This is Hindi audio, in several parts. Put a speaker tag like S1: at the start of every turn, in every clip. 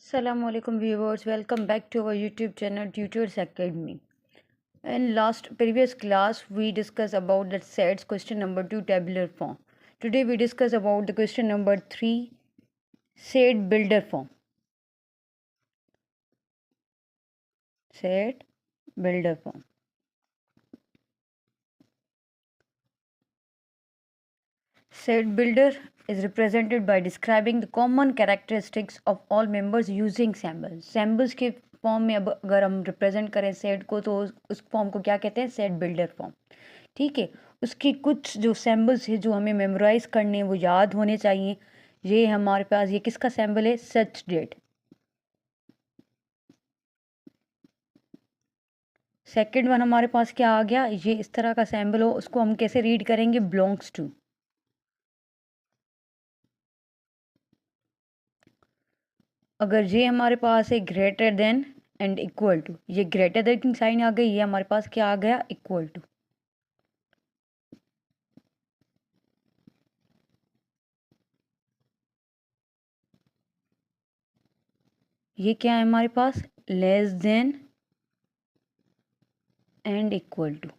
S1: Assalamualaikum viewers, welcome back to our YouTube channel Tutors Academy. In previous class we discussed about the sets question number 2 tabular form. Today we discuss about the question number 3 set builder form. Set builder form. Set builder is represented by describing the common characteristics of all members using symbols. Symbols के फॉर्म में अब अगर हम रिप्रेजेंट करें सेट को तो उस फॉर्म को क्या कहते हैं? Set builder form. ठीक है, उसकी कुछ जो सैम्बल्स है जो हमें मेमोराइज करने वो याद होने चाहिए. ये हमारे पास ये किसका सैम्बल है? सच डेट. सेकंड वन हमारे पास क्या आ गया? ये इस तरह का सैम्बल हो, उसको हम कैसे रीड करेंगे? Belongs to. अगर ये हमारे पास है greater than and equal to, ये ग्रेटर देन की साइन आ गई, ये हमारे पास क्या आ गया? Equal to. ये क्या है हमारे पास? Less than and equal to.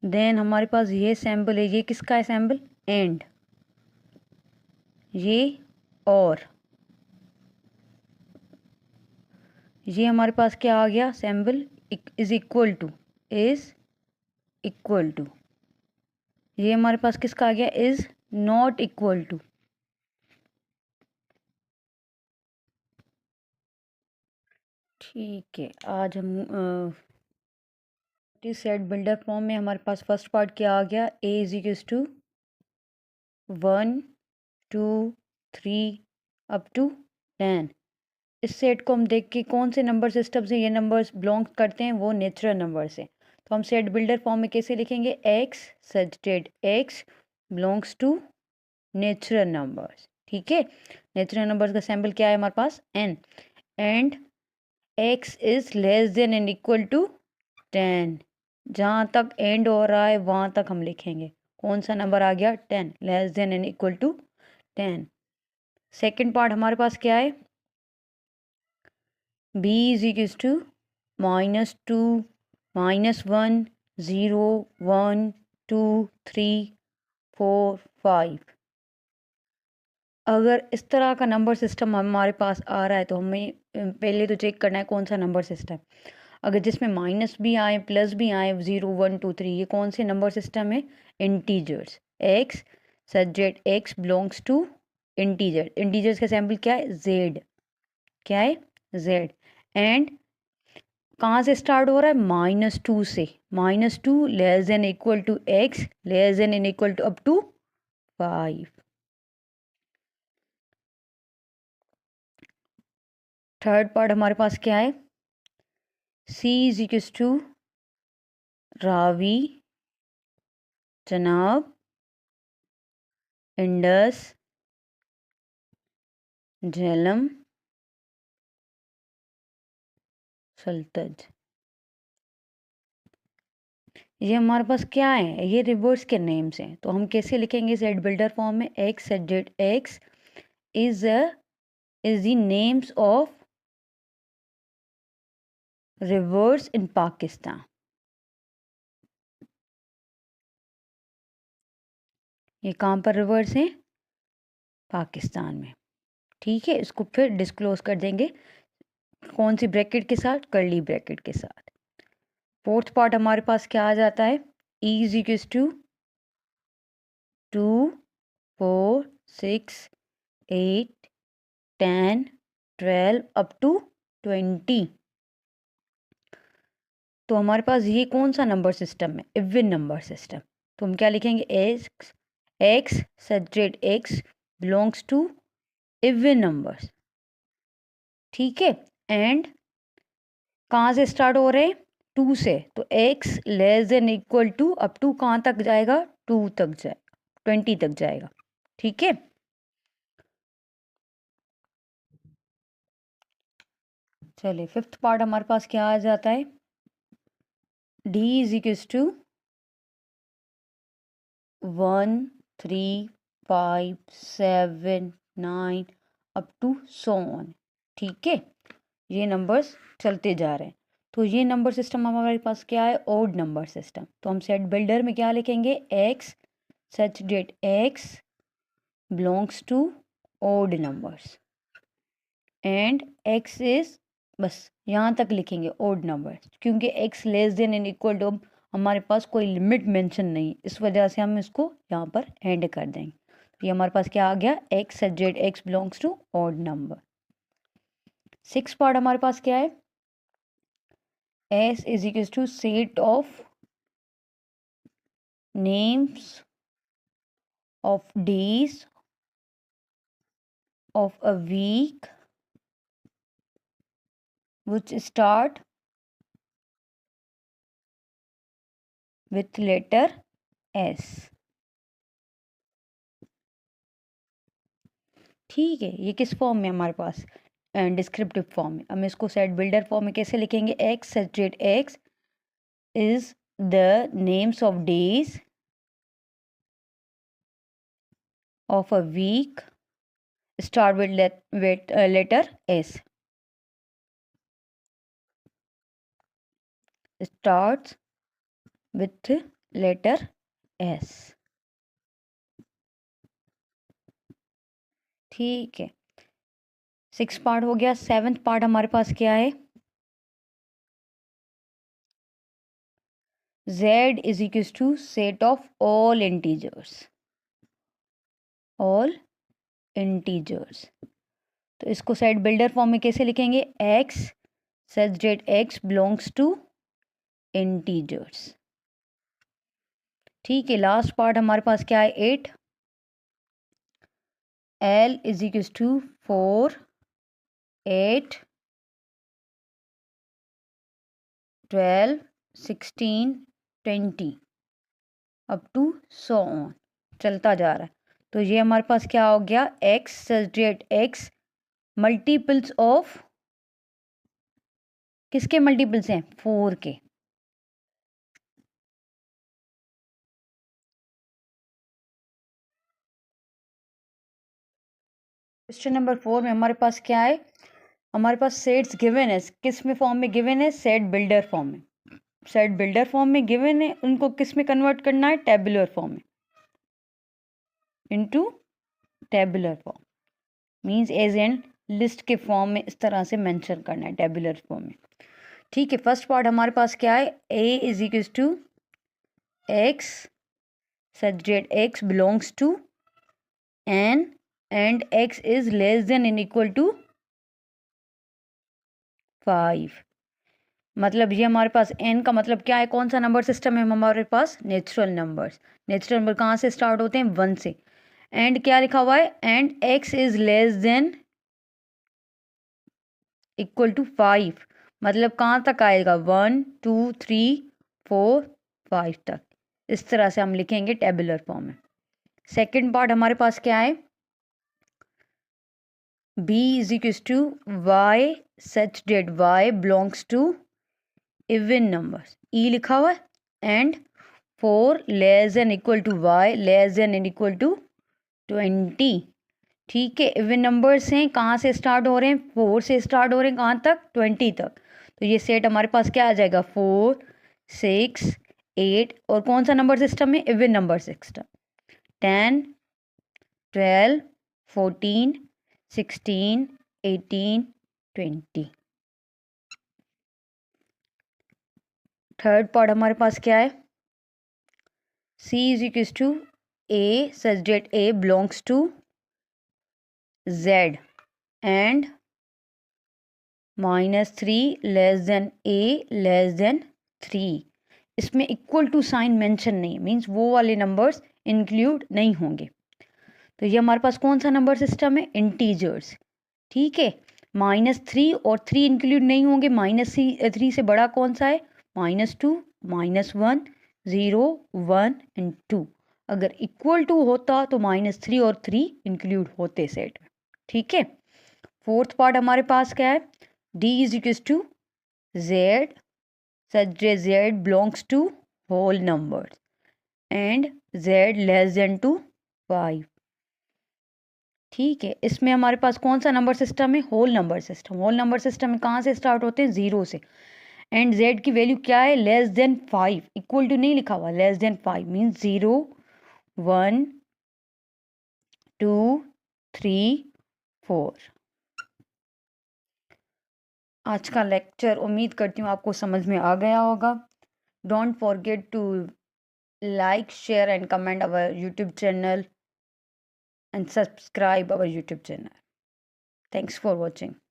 S1: Then हमारे पास ये सैम्बल है, ये किसका है सैम्बल? एंड. ये और ये हमारे पास क्या आ गया? Symbol is equal to. Is equal to. ये हमारे पास किसका आ गया? Is not equal to. ठीक है, आज हम सेट बिल्डर फॉर्म में हमारे पास फर्स्ट पार्ट क्या आ गया? A is equals to 1 2 3 up to 10. इस सेट को हम देख के कौन से नंबर सिस्टम से ये नंबर्स बिलोंग करते हैं? वो नेचुरल नंबर से. तो हम सेट बिल्डर फॉर्म में कैसे लिखेंगे? X such that x belongs to natural numbers. ठीक है, नेचुरल नंबर्स का सैम्बल क्या है हमारे पास? N. And x is less than and equal to 10. जहाँ तक एंड हो रहा है वहाँ तक हम लिखेंगे. कौन सा नंबर आ गया? 10. Less than and equal to 10. Second part हमारे पास क्या है? B is equals to -2 -1 0 1 2 3 4 5. अगर इस तरह का नंबर सिस्टम हमारे पास आ रहा है तो हमें पहले तो चेक करना है कौन सा नंबर सिस्टम. अगर जिसमें माइनस भी आए प्लस भी आए 0 1 2 3, ये कौन से नंबर सिस्टम है? Integers. X subject X belongs to integer. Integers का सैम्पल क्या है? जेड. क्या है? जेड. एंड कहाँ से स्टार्ट हो रहा है? -2 से. -2 less than equal to X less than and equal to up to 5. Third part हमारे पास क्या है? C is equals to Ravi Chenab Indus Jhelum सल्तज. ये हमारे पास क्या है? ये रिवर्स के नेम्स हैं. तो हम कैसे लिखेंगे सेट बिल्डर फॉर्म में? X subject x is the names of rivers in Pakistan. ये कहाँ पर रिवर्स हैं? पाकिस्तान में. ठीक है, इसको फिर डिस्क्लोज कर देंगे. कौन सी ब्रैकेट के साथ? कर्ली ब्रैकेट के साथ. फोर्थ पार्ट हमारे पास क्या आ जाता है? E is equals to 2 4 6 8 10 12 up to 20. तो हमारे पास ये कौन सा नंबर सिस्टम है? Even number system. तो हम क्या लिखेंगे? X X subject X belongs to even numbers. ठीक है, एंड कहाँ से स्टार्ट हो रहे हैं? 2 से. तो X less than equal to up to कहाँ तक जाएगा? 2 तक जाएगा, 20 तक जाएगा. ठीक है, चलिए फिफ्थ पार्ट हमारे पास क्या आ जाता है? D is equals to 1 3 5 7 9 up to so on. ठीक है, ये नंबर्स चलते जा रहे हैं। तो ये नंबर सिस्टम हमारे पास क्या है, ओड नंबर सिस्टम। तो हम सेट बिल्डर में क्या लिखेंगे, x such that x belongs to odd numbers and x is, बस यहाँ तक लिखेंगे ओड नंबर, क्योंकि X less than and equal to हमारे पास कोई लिमिट मेंशन नहीं, इस वजह से हम इसको यहाँ पर एंड कर देंगे। तो ये हमारे पास क्या आ गया, X such that x belongs to odd number. 6 part हमारे पास क्या है, S is equals to set of names of days of a week which start with letter S। ठीक है, ये किस फॉर्म में हमारे पास, डिस्क्रिप्टिव फॉर्म में। हम इसको सेट बिल्डर फॉर्म में कैसे लिखेंगे, x such that X is the names of days of a week start with letter S, starts with letter S। ठीक है, 6 पार्ट हो गया। 7th पार्ट हमारे पास क्या है, Z is equals to set of all integers, all integers। तो इसको सेट बिल्डर फॉर्म में कैसे लिखेंगे, x such that x belongs to integers. ठीक है, लास्ट पार्ट हमारे पास क्या है, 8, L is equals to 4 8 12 16 20 up to so on, चलता जा रहा है। तो ये हमारे पास क्या हो गया, x such that x multiples of, किसके मल्टीपल्स हैं, 4 के। क्वेश्चन नंबर 4 में हमारे पास क्या है, हमारे पास सेट्स गिवन है, किस में फॉर्म में गिवन है, सेट बिल्डर फॉर्म में। सेट बिल्डर फॉर्म में गिवन है, उनको किस में कन्वर्ट करना है, टेबुलर फॉर्म में, into tabular form, means as and list के फॉर्म में इस तरह से मेंशन करना है, टेबुलर फॉर्म में। ठीक है, फर्स्ट पार्ट हमारे पास क्या है, a is equals to X such that x belongs to n and x is less than and equal to 5। मतलब ये हमारे पास n का मतलब क्या है, कौन सा नंबर सिस्टम है हमारे पास, नेचुरल नंबर्स। नेचुरल नंबर कहाँ से स्टार्ट होते हैं, 1 से। एंड क्या लिखा हुआ है, and x is less than equal to 5, मतलब कहाँ तक आएगा, 1 2 3 4 5 तक। इस तरह से हम लिखेंगे टेबुलर फॉर्म में। सेकेंड पार्ट हमारे पास क्या है, b is equal to y such that y belongs to even numbers, e लिखा हुआ है, and 4 less than equal to y less than and equal to 20। ठीक है, इवन नंबर्स हैं, कहाँ से स्टार्ट हो रहे हैं, 4 से स्टार्ट हो रहे हैं, कहाँ तक, 20 तक। तो ये सेट हमारे पास क्या आ जाएगा, 4 6 8, और कौन सा नंबर सिस्टम है, even number system, 10 12 14 16 18 20। Third part हमारे पास क्या है, c is equal to a such that a belongs to z and -3 less than a less than 3। इसमें इक्वल टू साइन मेंशन नहीं, मींस वो वाले नंबर्स इंक्लूड नहीं होंगे। तो ये हमारे पास कौन सा नंबर सिस्टम है, इंटीजर्स। ठीक है, -3 और 3 इंक्लूड नहीं होंगे, -3 से बड़ा कौन सा है, -2 -1 0 1 एंड 2। अगर इक्वल टू होता तो -3 और 3 इंक्लूड होते सेट में। ठीक है, फोर्थ पार्ट हमारे पास क्या है, d is equal to z such जे z belongs to whole numbers and z less than to 5। ठीक है, इसमें हमारे पास कौन सा नंबर सिस्टम है? Whole number system. Whole number system में कहाँ से स्टार्ट होते हैं? 0 से। एंड z की वैल्यू क्या है? Less than 5। इक्वल टू नहीं लिखा हुआ, लेस देन 5 मीन्स 0 1 2 3 4। आज का लेक्चर उम्मीद करती हूँ आपको समझ में आ गया होगा। Don't forget to like, share and comment our YouTube channel and subscribe our YouTube channel. Thanks for watching.